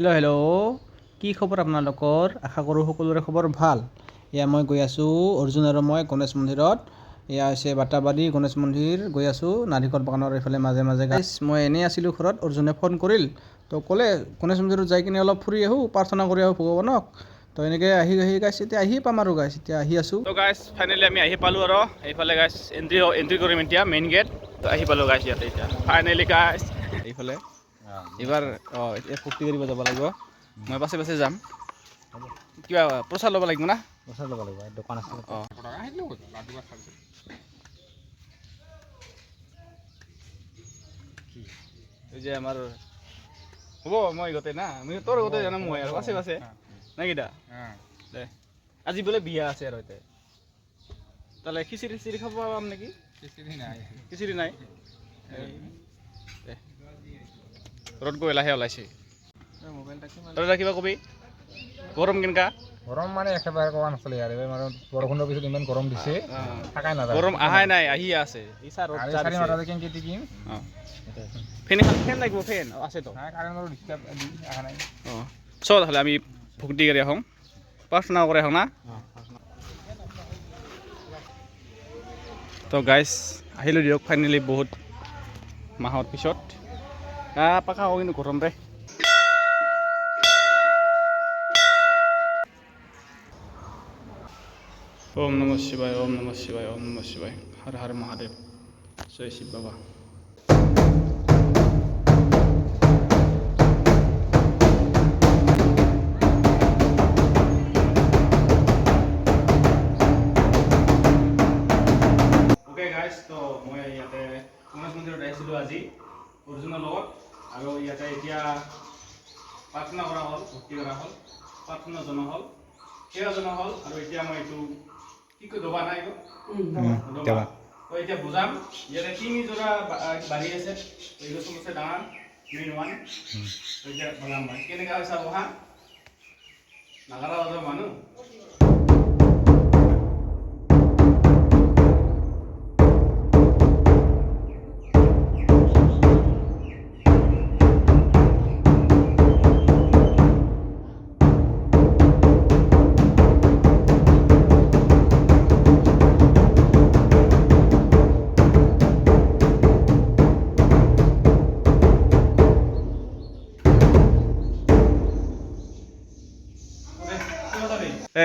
Hello' hello', কি খবৰ আপোনালোকৰ? আশা কৰোঁ সকলোৰে খবৰ ভাল। এয়া মই গৈ আছোঁ, অৰ্জুন আৰু মই গণেশ মন্দিৰত। এয়া হৈছে বাটাবাৰী গণেশ মন্দিৰ গৈ আছোঁ, নাৰিকল বাগানৰ এইফালে মাজে মাজে। গাইছ, মই এনেই আছিলোঁ ঘৰত, অৰ্জুনে ফোন কৰিল তো ক'লে গণেশ মন্দিৰত যাই কিনে অলপ ফুৰি আহোঁ, প্ৰাৰ্থনা কৰি আহোঁ ভগৱানক। তো এনেকৈ আহি গাইছ, এতিয়া আহি পাম আৰু গাইছ, এতিয়া আহি আছোঁ। তো গাইছ, ফাইনেলি আমি আহি পালোঁ আৰু এইফালে গাইছ এণ্ট্ৰি কৰিম এতিয়া মেইন গেট। তো আহি পালোঁ গাইছ ইয়াতে এতিয়া ফাইনেলি গাইছ এইফালে। এইবাৰ এতিয়া ফূৰ্তি কৰিব যাব লাগিব, মই পাছে পাছে যাম। কিবা প্ৰচাৰ ল'ব লাগিব না? প্ৰচাৰ ল'ব লাগিব, দোকান আছে। এই যে আমাৰ হ'ব মই গোটেই না, মই তোৰ গোটেই জানো মই আৰু পাছে পাছে না কিটা দে। আজি বোলে বিয়া আছে আৰু এতিয়া তাহলে খিচিৰি খাব পাম নেকি? খিচিৰি নাই ৰ'দ গৈ লাহে ওলাইছে। তই কিবা কবি? গৰম কেনেকা? গৰম মানে একেবাৰে কোৱা নাছিলে ইয়াৰ, মানে বৰষুণৰ পিছত ইমান গৰম দিছে, থাকাই নাযায়। গৰম আহাই নাই, আহি আছে। ফেন লাগিব, ফেন আছে তো। চল তাহলে আমি ভক্তি কৰি আহোঁ, প্ৰাৰ্থনা কৰি আহোঁ না। তো গাইছ আহিলোঁ দিয়ক ফাইনেলি বহুত মাহৰ পিছত। পাকা হ'ব কিন্তু গৰম দে। ওম নমঃ শিৱায়, ওম নমঃ শিৱায়, ওম নমঃ শিৱায়, হৰ হৰ মহাদেৱ, জয় শিৱ বাবা। ওকে গাইছ, তো মই ইয়াতে গণেশ মন্দিৰত আহিছিলোঁ আজি অৰ্জুনৰ লগত, আৰু ইয়াতে এতিয়া প্ৰাৰ্থনা কৰা হ'ল, ভক্তি কৰা হ'ল, প্ৰাৰ্থনা জনোৱা হ'ল, সেৱা জনোৱা হ'ল, আৰু এতিয়া মই এইটো কি কয় দবা নাই দবা। তো এতিয়া বুজাম, ইয়াতে তিনিযোৰা বাঢ়ি আছে, এইটো চবতছে ডাঙৰ মেইন ওৱান। এতিয়া বুজাম মই কেনেকুৱা হৈছে বহা নাগাৰা বজোৱা মানুহ।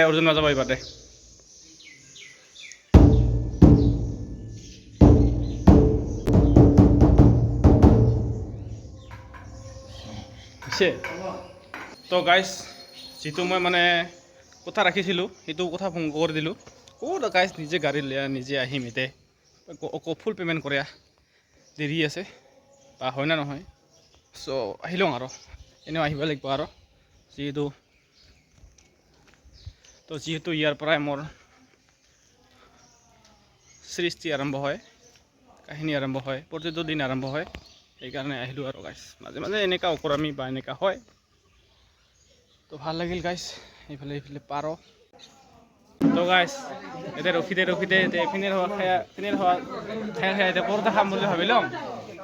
অৰ্জুন নাযাব এইবাৰ দে। তো গাইছ, যিটো মই মানে কথা ৰাখিছিলোঁ সেইটো কথা ভংগ কৰি দিলোঁ। ক'ত গাইছ, নিজে গাড়ী লৈ নিজে আহিম, এতিয়া ফুল পে'মেণ্ট কৰে দেৰি আছে বা হয় না নহয়। চ' আহি লওঁ আৰু এনেও আহিব লাগিব আৰু যিহেতু ইয়াৰ পৰাই মোৰ সৃষ্টি আৰম্ভ হয়, কাহিনী আৰম্ভ হয়, প্ৰতিটো দিন আৰম্ভ হয়। সেইকাৰণে আহিলোঁ আৰু গাইছ, মাজে মাজে এনেকুৱা অকৰামি বা এনেকুৱা হয়। তো ভাল লাগিল গাইছ, এইফালে পাৰ। তো গাইছ এতিয়া ৰখিতে এতিয়া এইপিনে খাই এতিয়া পৰঠা খাম বুলি ভাবি লওঁ,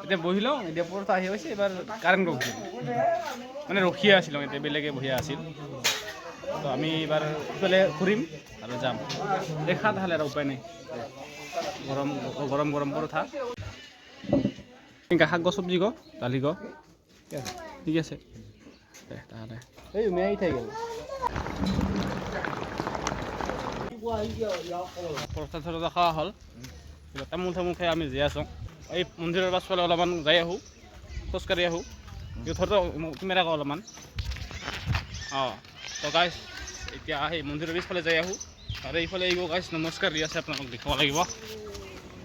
এতিয়া বহি লওঁ। এতিয়া পৰঠা আহি হৈছে, এইবাৰ কাৰেণ্ট গ'ল মানে ৰখিয়ে আছিলোঁ, এতিয়া বেলেগে বহিয়া আছিল। তো আমি এইবাৰ ইফালে ঘূৰিম আৰু যাম, দেখা তাহলে আৰু উপায় নাই। গৰম গৰম গৰম পৰঠা, শাক গ চব্জি গ দালি গ ঠিক আছে দে তাহলে। এই মেয়াই থাই গেল পৰঠা চৰঠা খোৱা হ'ল, তামোল খাই আমি জীয়াই আছোঁ। এই মন্দিৰৰ পাছফালে অলপমান যাই আহোঁ, খোজকাঢ়ি আহোঁ, ধৰক কেমেৰা কওঁ অলপমান। তো গাইছ এতিয়া সেই মন্দিৰৰ পিছফালে যাই আহোঁ, আৰু এইফালে আহিব গাইছ নমস্কাৰ দি আছে, আপোনালোক দেখাব লাগিব।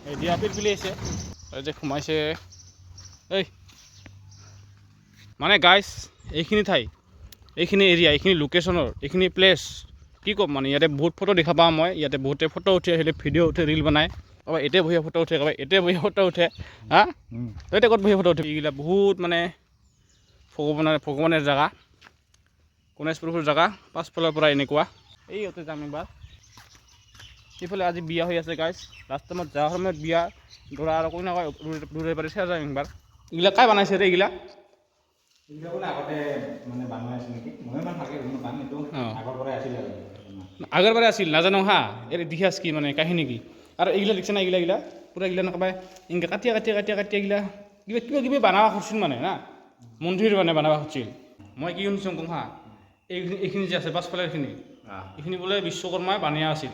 এই দিয়া পিলপিলি আছে, যে সোমাইছে এই মানে গাইছ, এইখিনি ঠাই, এইখিনি এৰিয়া, এইখিনি লোকেশ্যনৰ, এইখিনি প্লেচ কি ক'ম মানে, ইয়াতে বহুত ফটো দেখা পাওঁ মই। ইয়াতে বহুতে ফটো উঠে, আহিলে ভিডিঅ' উঠে, ৰিল বনায়, কাৰোবাৰ এতে বহি ফটো উঠে, কাৰোবাৰ এতে বহি ফটো উঠে। তই এতিয়া ক'ত বহি ফটো উঠে? এইগিলা বহুত মানে ভগৱানেৰ জেগা, গণেশ প্ৰভুৰ জেগা। পাছফালৰ পৰা এনেকুৱা এই ইয়াতে যাম এবাৰ। সিফালে আজি বিয়া হৈ আছে গাইছ, লাষ্ট টাইমত যোৱাৰ সময়ত বিয়া দৰা আৰু কইনা দূৰে পাৰি চাই যাম একবাৰ। এইগিলা কাই বনাইছে ৰে? এইগিলা এইবিলাক বোলে আগতে মানে বানাই আছিল নেকি মই ইমান ভালকৈ গম নাপাম কিন্তু আগৰ পৰাই আছিল আৰু আগৰ বাৰে আছিল নাজানো হা ইয়াৰ ইতিহাস কি মানে কাহিনী কি আৰু এইগিলা দেখিছে না এইগিলা পূৰা এইগিলা নকবাই এনেকৈ কাটিয়া এইগিলা কিবা কিবা কিবি বনাবা খুজিছিল মানে না মন্দিৰ মানে বনাবা খুজিছিল মই কি শুনিছোঁ কম হা এইখিনি যে আছে পাছফালে এইখিনি বোলে বিশ্বকৰ্মাই বানিয়া আছিল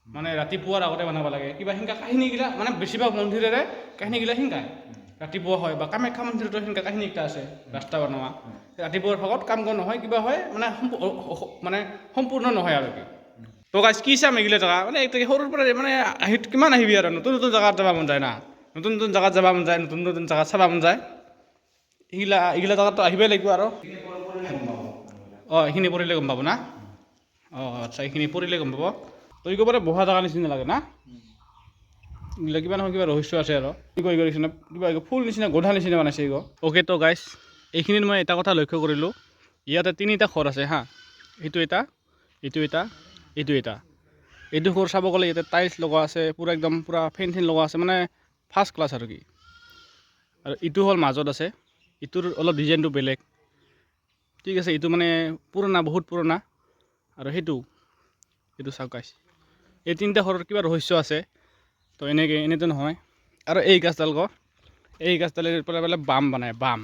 মানে ৰাতিপুৱাৰ আগতে বনাব লাগে কিবা সেনেকা কাহিনীগিলা মানে বেছিভাগ মন্দিৰেৰে কাহিনীগিলা শিকায় ৰাতিপুৱা হয় বা কামাখ্যা মন্দিৰতো সেনেকা কাহিনী এটা আছে ৰাস্তা বনোৱা ৰাতিপুৱাৰ ভাগত কাম কৰা নহয় কিবা হয় মানে সম্পূৰ্ণ নহয় আৰু কি তো গাইজ কি চাম এইগিলা জেগা মানে সৰুৰ পৰা মানে কিমান আহিবি আৰু নতুন নতুন জেগাত যাব মন যায় না নতুন নতুন জেগাত যাব মন যায় নতুন নতুন জেগাত চাব মন যায় এইগিলা জেগাততো আহিবই লাগিব আৰু এইখিনি পৰিলে গম পাব না আচ্ছা এইখিনি পৰিলে গম পাব তো একেবাৰে বহা জেগা নিচিনা লাগে না এইগিলা কিবা নহয় কিবা ৰহস্য আছে আৰু কি কয় নিচিনা কিবা ফুল নিচিনা গধা নিচিনা বনাইছে অ'কে তো গাইজ এইখিনিত মই এটা কথা লক্ষ্য কৰিলোঁ ইয়াতে তিনিটা ঘৰ আছে হা এইটো এইটো ঘৰ চাব গ'লে ইয়াতে টাইলছ লগোৱা আছে পূৰা একদম পূৰা ফেন লগোৱা আছে মানে ফাৰ্ষ্ট ক্লাছ আৰু কি আৰু ইটো হ'ল মাজত আছে ইটোৰ অলপ ডিজাইনটো বেলেগ ঠিক আছে এইটো মানে পুৰণা বহুত পুৰণা আৰু সেইটো চাওক গাইজ এই তিনিটা ঘৰৰ কিবা ৰহস্য আছে তো এনেতো নহয় আৰু এই গাছডালৰ পৰা বোলে বাম বনায় বাম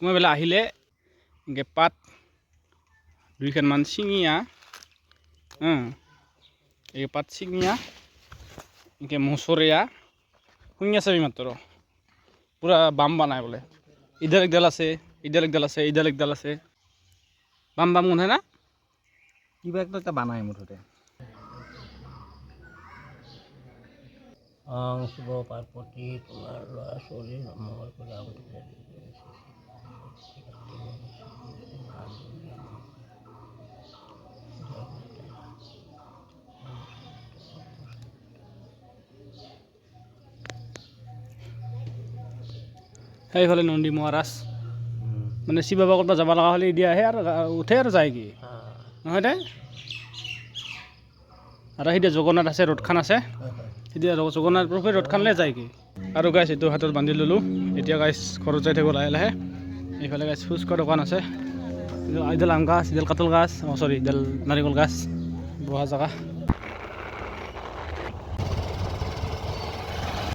মই বোলে আহিলে এনেকৈ পাত দুইখনমান ছিঙিয়া এই পাত ছিঙিয়া এনেকৈ মচৰীয়া শুনি আছে মাত্ৰ পূৰা বাম বনায় বোলে ইডাল একডাল আছে বাম গোন্ধাই না কিবা একটা বানাই মুঠতে শিৱ পাৰ্বতী তোমাৰ ল'ৰা ছোৱালী মঙ্গল কৰা সেইফালে নন্দী মহাৰাজ মানে শিৱ বাবা ক'ৰবাত যাব লগা হ'লে দিয়া আহে আৰু উঠে আৰু যায় কি নহয় দে আৰু সেইতিয়া জগন্নাথ আছে ৰ'দখান আছে এতিয়া জগন্নাথ প্ৰভুৱে ৰ'দখানলৈ যায় কি আৰু গাইছ এইটো হাতত বান্ধি ল'লোঁ এতিয়া গাইছ ঘৰত যাই থাকিব লাহে লাহে এইফালে গাইছ ফুচকা দোকান আছে এইডাল আম গাছ এইডাল কাটল গাছ এইডাল নাৰিকল গাছ বহা জেগা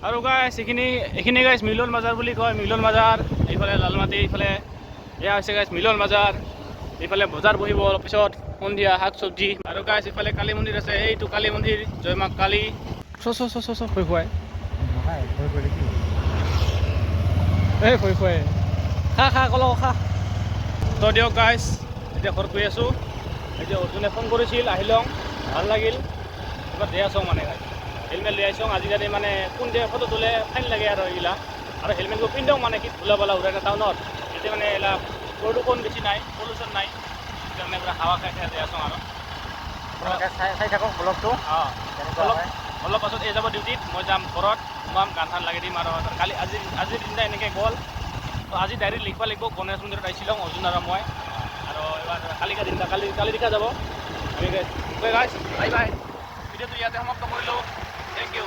আৰু গাইছ এইখিনি গাইছ মিলন বজাৰ বুলি কয় মিলন বজাৰ এইফালে লালমাটি এইফালে এয়া হৈছে গাইছ মিলন বজাৰ এইফালে বজাৰ বহিব অলপ পিছত সন্ধিয়া শাক চব্জি আৰু গাইছ এইফালে কালী মন্দিৰ আছে এইটো কালী মন্দিৰ জয় মা কালী ভয় খুৱাই খা কলক খা তো দিয়ক গাইছ এতিয়া ঘৰত গৈ আছোঁ এতিয়া অৰ্জুনে ফোন কৰিছিল আহি লওঁ ভাল লাগিল এবাৰ দিয়া চাওঁ মানে গাইছ হেলমেট লৈ আহিছোঁ আজিকালি মানে কোন দিয়ে ফটো তোলে ফাইন লাগে আৰু এইবিলাক আৰু হেলমেটটো পিন্ধাও মানে কি ধূলা বালা উৰাই না টাউনত এতিয়া মানে এইবিলাক প্ৰদূষণ বেছি নাই পলিউশ্যন নাই সেইকাৰণে পূৰা হাৱা খাই দিয়া চাওঁ আৰু চাই থাকক ব্লগটো অলপ পাছত এই যাব ডিউটিত মই যাম ঘৰত সোমাম গান চান লাগি দিম আৰু কালি আজিৰ দিনটা এনেকৈ গ'ল তো আজি ডায়েৰীত লিখিব লাগিব গণেশ মন্দিৰত আহিছিলোঁ অৰ্জুন আৰু মই আৰু এবাৰ কালি দেখা যাব আমি গাইছ বাই ভিডিঅ'টো ইয়াতে সমাপ্ত কৰিলোঁ থেংক ইউ